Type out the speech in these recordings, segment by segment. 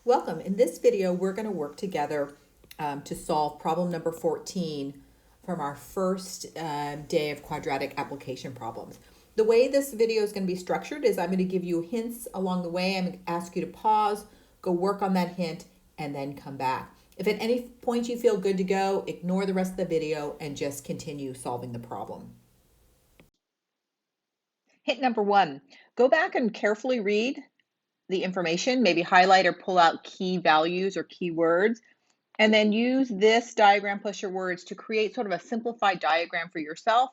Welcome. In this video, we're going to work together to solve problem number 14 from our first day of quadratic application problems. The way this video is going to be structured is I'm going to give you hints along the way. I'm going to ask you to pause, go work on that hint, and then come back. If at any point you feel good to go, ignore the rest of the video and just continue solving the problem. Hint number one, go back and carefully read the information, maybe highlight or pull out key values or keywords, and then use this diagram plus your words to create sort of a simplified diagram for yourself,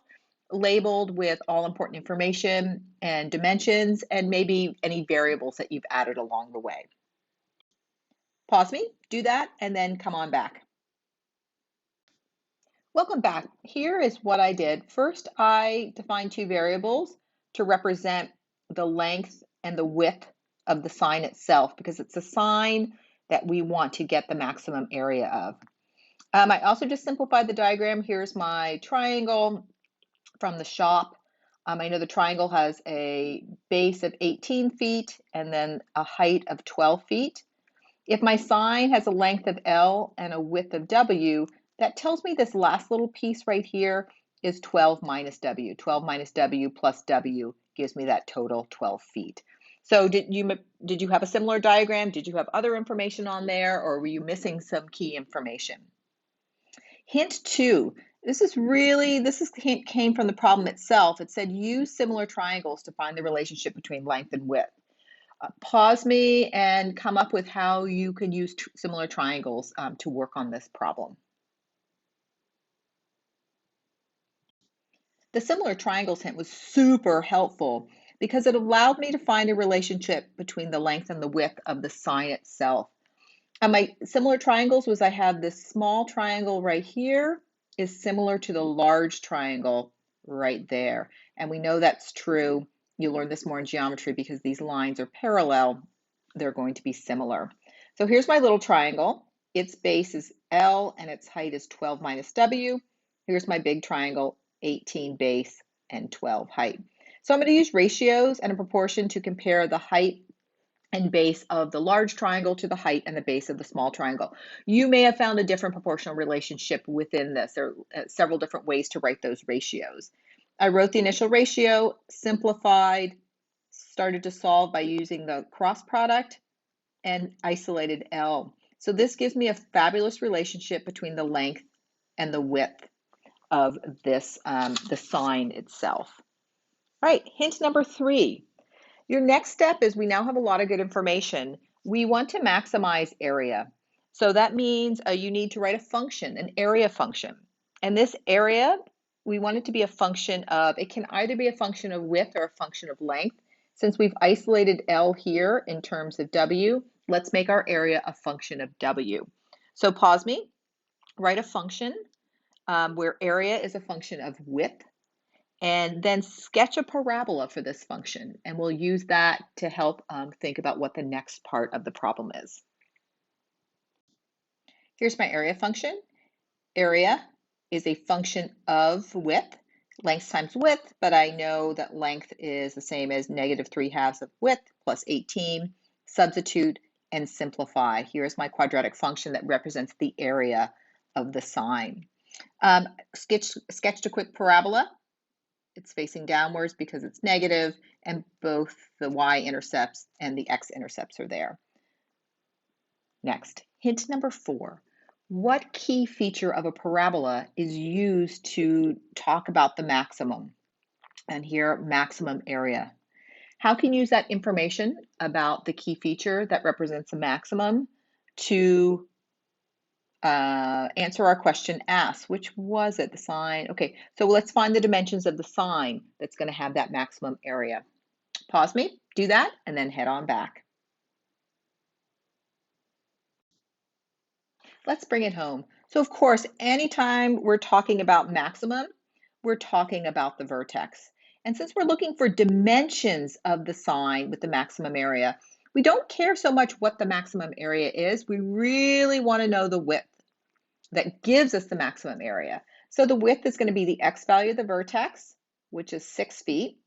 labeled with all important information and dimensions, and maybe any variables that you've added along the way. Pause me, do that, and then come on back. Welcome back. Here is what I did. First, I defined two variables to represent the length and the width of the sign itself, because it's a sign that we want to get the maximum area of. I also just simplified the diagram. Here's my triangle from the shop. I know the triangle has a base of 18 feet and then a height of 12 feet. If my sign has a length of L and a width of W, that tells me this last little piece right here is 12 minus W. 12 minus W plus W gives me that total 12 feet. So did you have a similar diagram? Did you have other information on there, or were you missing some key information? Hint two, this hint came from the problem itself. It said use similar triangles to find the relationship between length and width. Pause me and come up with how you can use similar triangles to work on this problem. The similar triangles hint was super helpful because it allowed me to find a relationship between the length and the width of the sign itself. And my similar triangles was I have this small triangle right here is similar to the large triangle right there. And we know that's true. You'll learn this more in geometry because these lines are parallel. They're going to be similar. So here's my little triangle. Its base is L and its height is 12 minus W. Here's my big triangle, 18 base and 12 height. So I'm going to use ratios and a proportion to compare the height and base of the large triangle to the height and the base of the small triangle. You may have found a different proportional relationship within this. There are several different ways to write those ratios. I wrote the initial ratio, simplified, started to solve by using the cross product, and isolated L. So this gives me a fabulous relationship between the length and the width of this, the sign itself. All right, hint number three. Your next step is we now have a lot of good information. We want to maximize area. So that means you need to write a function, an area function. And this area, we want it to be a function of, it can either be a function of width or a function of length. Since we've isolated L here in terms of W, let's make our area a function of W. So pause me, write a function where area is a function of width, and then sketch a parabola for this function. And we'll use that to help think about what the next part of the problem is. Here's my area function. Area is a function of width, length times width, but I know that length is the same as negative 3/2 of width plus 18. Substitute and simplify. Here's my quadratic function that represents the area of the sign. Sketched a quick parabola. It's facing downwards because it's negative, and both the y-intercepts and the x-intercepts are there. Next, hint number four. What key feature of a parabola is used to talk about the maximum? And here, maximum area. How can you use that information about the key feature that represents a maximum to answer our question asked? Which was it? The sign. Okay, so let's find the dimensions of the sign that's going to have that maximum area. Pause me, do that, and then head on back. Let's bring it home. So of course, anytime we're talking about maximum, we're talking about the vertex. And since we're looking for dimensions of the sign with the maximum area, we don't care so much what the maximum area is. We really want to know the width that gives us the maximum area. So the width is going to be the x value of the vertex, which is 6 feet.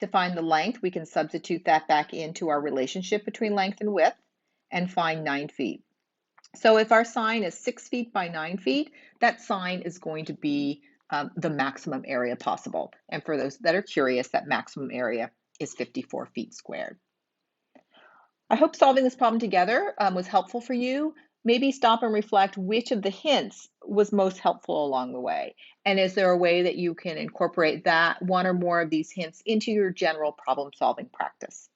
To find the length, we can substitute that back into our relationship between length and width. and find 9 feet. So if our sign is 6 feet by 9 feet, that sign is going to be the maximum area possible. And for those that are curious, that maximum area is 54 feet squared. I hope solving this problem together was helpful for you. Maybe stop and reflect which of the hints was most helpful along the way. And is there a way that you can incorporate that one or more of these hints into your general problem solving practice?